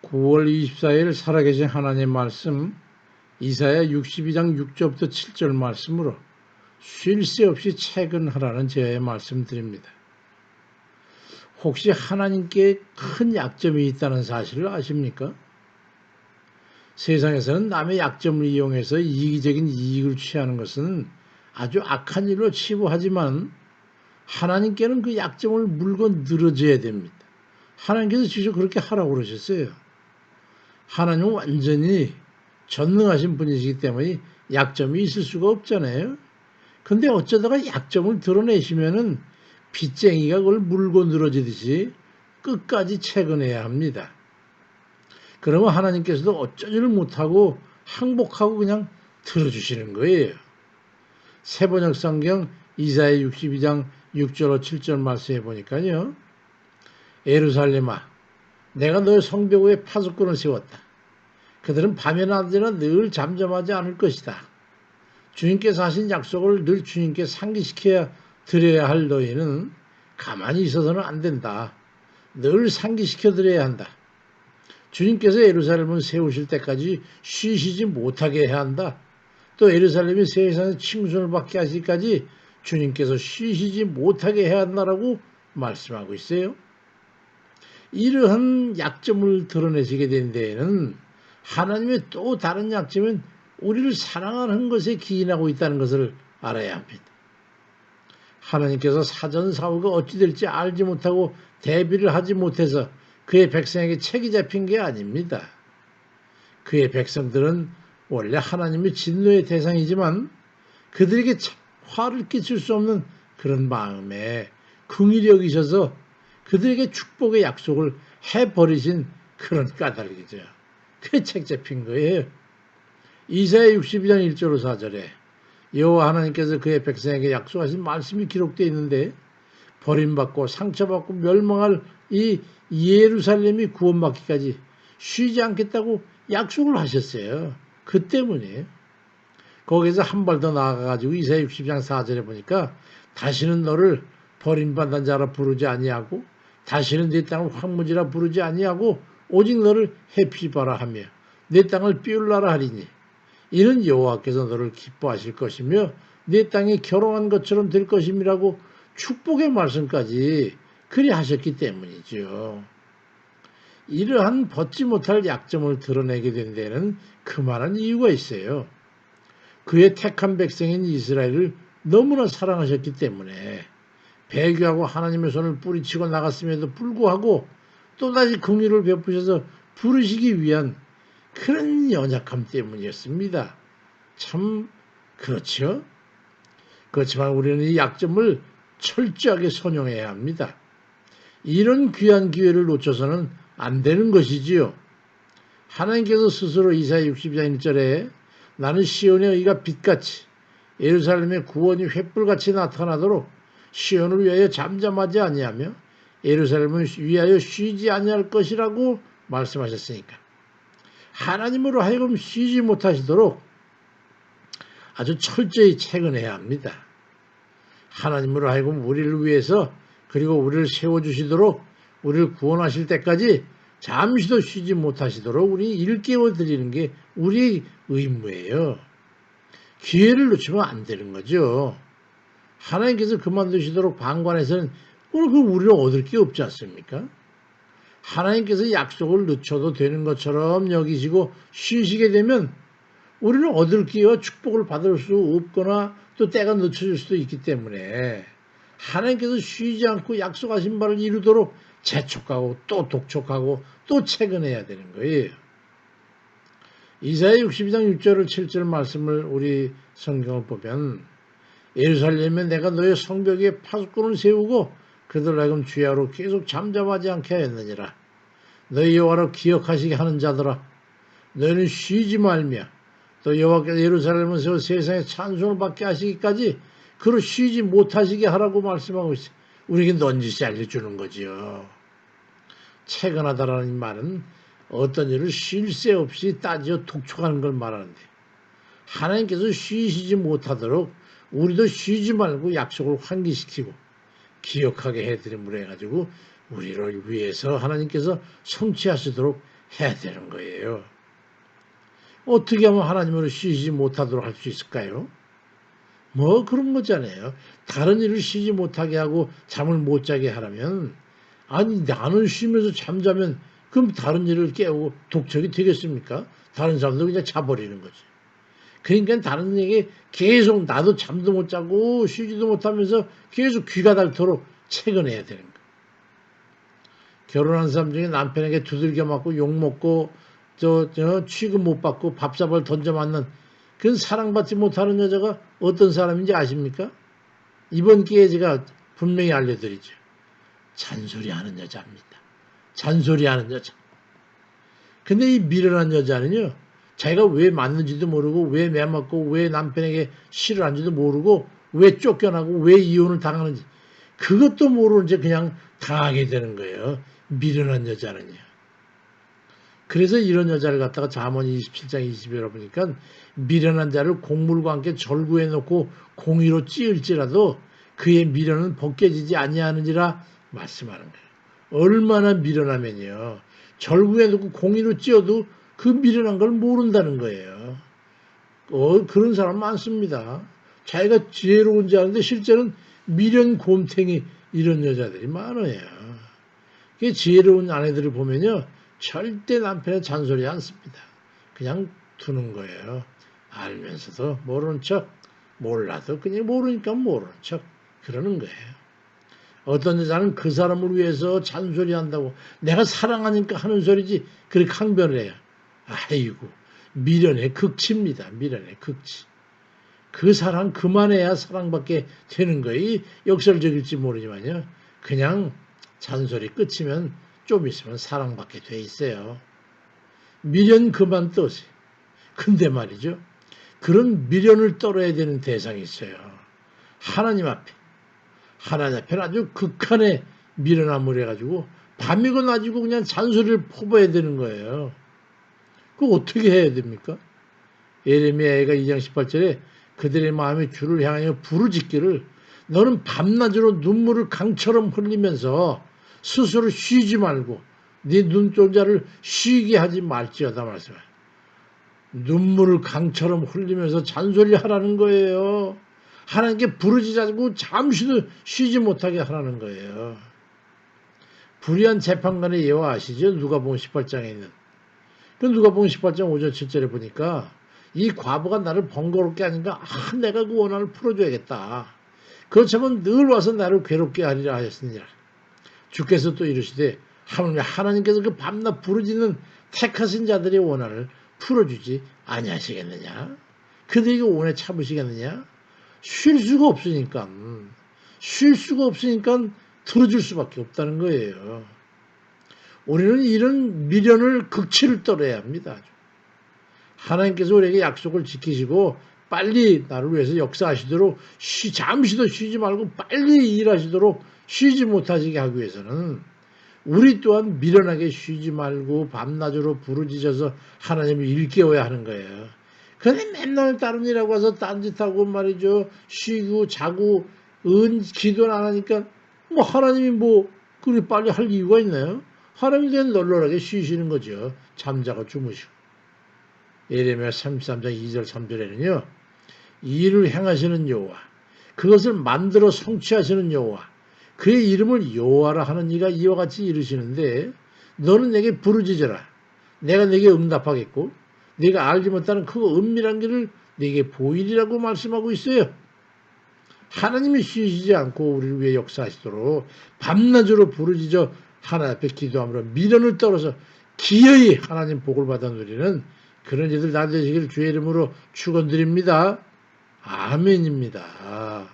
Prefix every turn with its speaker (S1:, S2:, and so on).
S1: 9월 24일 살아계신 하나님 말씀 이사야 62장 6절부터 7절 말씀으로 쉴 새 없이 채근하라는 제의 말씀드립니다. 혹시 하나님께 큰 약점이 있다는 사실을 아십니까? 세상에서는 남의 약점을 이용해서 이기적인 이익을 취하는 것은 아주 악한 일로 치부하지만 하나님께는 그 약점을 물고 늘어져야 됩니다. 하나님께서 직접 그렇게 하라고 그러셨어요. 하나님은 완전히 전능하신 분이시기 때문에 약점이 있을 수가 없잖아요. 근데 어쩌다가 약점을 드러내시면은 빚쟁이가 그걸 물고 늘어지듯이 끝까지 채근해야 합니다. 그러면 하나님께서도 어쩌지를 못하고 항복하고 그냥 들어주시는 거예요. 세번역 성경 이사야 62장 6절 7절 말씀해 보니까요. 예루살렘아 내가 너의 성벽 위에 파수꾼을 세웠다. 그들은 밤이나 낮이나 늘 잠잠하지 않을 것이다. 주님께서 하신 약속을 늘 주님께 상기시켜야 드려야 할 너희는 가만히 있어서는 안 된다. 늘 상기시켜 드려야 한다. 주님께서 예루살렘을 세우실 때까지 쉬시지 못하게 해야 한다. 또 예루살렘이 세상에 칭송을 받게 하시기까지 주님께서 쉬시지 못하게 해야 한다라고 말씀하고 있어요. 이러한 약점을 드러내시게 된 데에는 하나님의 또 다른 약점은 우리를 사랑하는 것에 기인하고 있다는 것을 알아야 합니다. 하나님께서 사전사후가 어찌 될지 알지 못하고 대비를 하지 못해서 그의 백성에게 책이 잡힌 게 아닙니다. 그의 백성들은 원래 하나님의 진노의 대상이지만 그들에게 화를 끼칠 수 없는 그런 마음에 긍휼히 여기셔서 그들에게 축복의 약속을 해버리신 그런 까닭이죠. 그게 책 잡힌 거예요. 이사야 62장 1절 4절에 여호와 하나님께서 그의 백성에게 약속하신 말씀이 기록되어 있는데 버림받고 상처받고 멸망할 이 예루살렘이 구원받기까지 쉬지 않겠다고 약속을 하셨어요. 그 때문에 거기서 한 발 더 나아가가지고 이사야 60장 4절에 보니까 다시는 너를 버림받은 자라 부르지 아니하고 다시는 네 땅을 황무지라 부르지 아니하고 오직 너를 해피바라 하며 내 땅을 삐울라라 하리니 이는 여호와께서 너를 기뻐하실 것이며 내 땅이 결혼한 것처럼 될 것임이라고 축복의 말씀까지 그리 하셨기 때문이죠. 이러한 벗지 못할 약점을 드러내게 된 데는 그만한 이유가 있어요. 그의 택한 백성인 이스라엘을 너무나 사랑하셨기 때문에 배교하고 하나님의 손을 뿌리치고 나갔음에도 불구하고 또다시 긍휼을 베푸셔서 부르시기 위한 그런 연약함 때문이었습니다. 참 그렇죠. 그렇지만 우리는 이 약점을 철저하게 선용해야 합니다. 이런 귀한 기회를 놓쳐서는 안 되는 것이지요. 하나님께서 스스로 이사야 60장 1절에 나는 시온의 의가 빛같이 예루살렘의 구원이 횃불같이 나타나도록 시온을 위하여 잠잠하지 아니하며 예루살렘을 위하여 쉬지 아니할 것이라고 말씀하셨으니까 하나님으로 하여금 쉬지 못하시도록 아주 철저히 채근해야 합니다. 하나님으로 하여금 우리를 위해서 그리고 우리를 세워주시도록 우리를 구원하실 때까지 잠시도 쉬지 못하시도록 우리 일깨워 드리는 게 우리의 의무예요. 기회를 놓치면 안 되는 거죠. 하나님께서 그만두시도록 방관해서는 우리를 얻을 게 없지 않습니까? 하나님께서 약속을 늦춰도 되는 것처럼 여기시고 쉬시게 되면 우리는 얻을 기회와 축복을 받을 수 없거나 또 때가 늦춰질 수도 있기 때문에 하나님께서 쉬지 않고 약속하신 바를 이루도록 재촉하고 또 독촉하고 또 채근해야 되는 거예요. 이사야 62장 6절 7절 말씀을 우리 성경을 보면 예루살렘에 내가 너의 성벽 위에 파수꾼을 세우고 그들 하여금 주야로 계속 잠잠하지 않게 하였느니라. 너희 여호와를 기억하시게 하는 자들아 너희는 쉬지 말며 또 여호와께서 예루살렘을 세워 세상에 찬송을 받게 하시기까지 그로 쉬지 못하시게 하라고 말씀하고 있어요. 우리에게 넌지시 알려주는 거지요. 채근하다라는 말은 어떤 일을 쉴 새 없이 따지어 독촉하는 걸 말하는데 하나님께서 쉬시지 못하도록 우리도 쉬지 말고 약속을 환기시키고 기억하게 해드림으로 해가지고 우리를 위해서 하나님께서 성취하시도록 해야 되는 거예요. 어떻게 하면 하나님으로 쉬지 못하도록 할 수 있을까요? 뭐 그런 거잖아요. 다른 일을 쉬지 못하게 하고 잠을 못 자게 하라면, 아니 나는 쉬면서 잠자면 그럼 다른 일을 깨우고 독촉이 되겠습니까? 다른 사람도 그냥 자버리는 거지. 그러니까 다른 얘기 계속 나도 잠도 못 자고 쉬지도 못하면서 계속 귀가 닳도록 채근해야 되는 거야. 결혼한 사람 중에 남편에게 두들겨 맞고 욕먹고 취급 못 받고 밥사발 던져 맞는 그런 사랑받지 못하는 여자가 어떤 사람인지 아십니까? 이번 기회에 제가 분명히 알려드리죠. 잔소리하는 여자입니다. 잔소리하는 여자. 근데 이 미련한 여자는요, 자기가 왜 맞는지도 모르고 왜 매맞고 왜 남편에게 싫어하는지도 모르고 왜 쫓겨나고 왜 이혼을 당하는지 그것도 모르는 채 그냥 당하게 되는 거예요. 미련한 여자는요. 그래서 이런 여자를 갖다가 잠언 27장 20절에 보니까 미련한 자를 곡물과 함께 절구해 놓고 공의로 찌을지라도 그의 미련은 벗겨지지 아니하는지라 말씀하는 거예요. 얼마나 미련하면요. 절구해 놓고 공의로 찌어도 그 미련한 걸 모른다는 거예요. 그런 사람 많습니다. 자기가 지혜로운 자인데 실제는 미련 곰탱이 이런 여자들이 많아요. 지혜로운 아내들을 보면요. 절대 남편의 잔소리 안 씁니다. 그냥 두는 거예요. 알면서도 모르는 척, 몰라도 그냥 모르니까 모르는 척 그러는 거예요. 어떤 여자는 그 사람을 위해서 잔소리 한다고 내가 사랑하니까 하는 소리지 그렇게 항변을 해요. 아이고 미련의 극치입니다. 미련의 극치. 그 사랑 그만해야 사랑받게 되는 거예요. 역설적일지 모르지만요. 그냥 잔소리 끝이면 좀 있으면 사랑받게 돼 있어요. 미련 그만 떠세요. 근데 말이죠. 그런 미련을 떨어야 되는 대상이 있어요. 하나님 앞에. 하나님 앞에는 아주 극한의 미련함을 해가지고 밤이고 낮이고 그냥 잔소리를 퍼부어야 되는 거예요. 그거 어떻게 해야 됩니까? 예레미야가 2장 18절에 그들의 마음이 주를 향하여 부르짖기를 너는 밤낮으로 눈물을 강처럼 흘리면서 스스로 쉬지 말고 네 눈동자를 쉬게 하지 말지어다 말씀해요. 눈물을 강처럼 흘리면서 잔소리하라는 거예요. 하나님께 부르짖자고 잠시도 쉬지 못하게 하라는 거예요. 불의한 재판관의 예화 아시죠? 누가복음 18장에 있는. 그 누가복음 18장 5절 7절에 보니까 이 과부가 나를 번거롭게 하니까 내가 그 원한을 풀어줘야겠다. 그렇지만 늘 와서 나를 괴롭게 하리라 하였으니라. 주께서 또 이르시되 하나님께서 그 밤낮 부르짖는 택하신 자들의 원한을 풀어주지 아니하시겠느냐? 그들에게 오래 참으시겠느냐? 쉴 수가 없으니까 들어줄 수밖에 없다는 거예요. 우리는 이런 미련을 극치를 떨어야 합니다. 하나님께서 우리에게 약속을 지키시고 빨리 나를 위해서 역사하시도록 잠시도 쉬지 말고 빨리 일하시도록 쉬지 못하시게 하기 위해서는 우리 또한 미련하게 쉬지 말고 밤낮으로 부르짖어서 하나님을 일깨워야 하는 거예요. 근데 맨날 다른 일하고 와서 딴짓하고 말이죠. 쉬고 자고 기도는 안 하니까 뭐 하나님이 뭐 그리 빨리 할 이유가 있나요? 하나님이 그냥 널널하게 쉬시는 거죠. 잠자고 주무시고. 예레미야 33장 2절 3절에는요. 이 일을 행하시는 여호와 그것을 만들어 성취하시는 여호와 그의 이름을 여호와라 하는 이가 이와 같이 이르시는데 너는 내게 부르짖어라 내가 내게 응답하겠고 네가 알지 못하는 그 은밀한 길을 네게 보이리라고 말씀하고 있어요. 하나님이 쉬시지 않고 우리를 위해 역사하시도록 밤낮으로 부르짖어 하나님 앞에 기도함으로 미련을 떨어서 기어이 하나님 복을 받아 누리는 그런 이들 다 되시길 주의 이름으로 축원드립니다. 아멘입니다.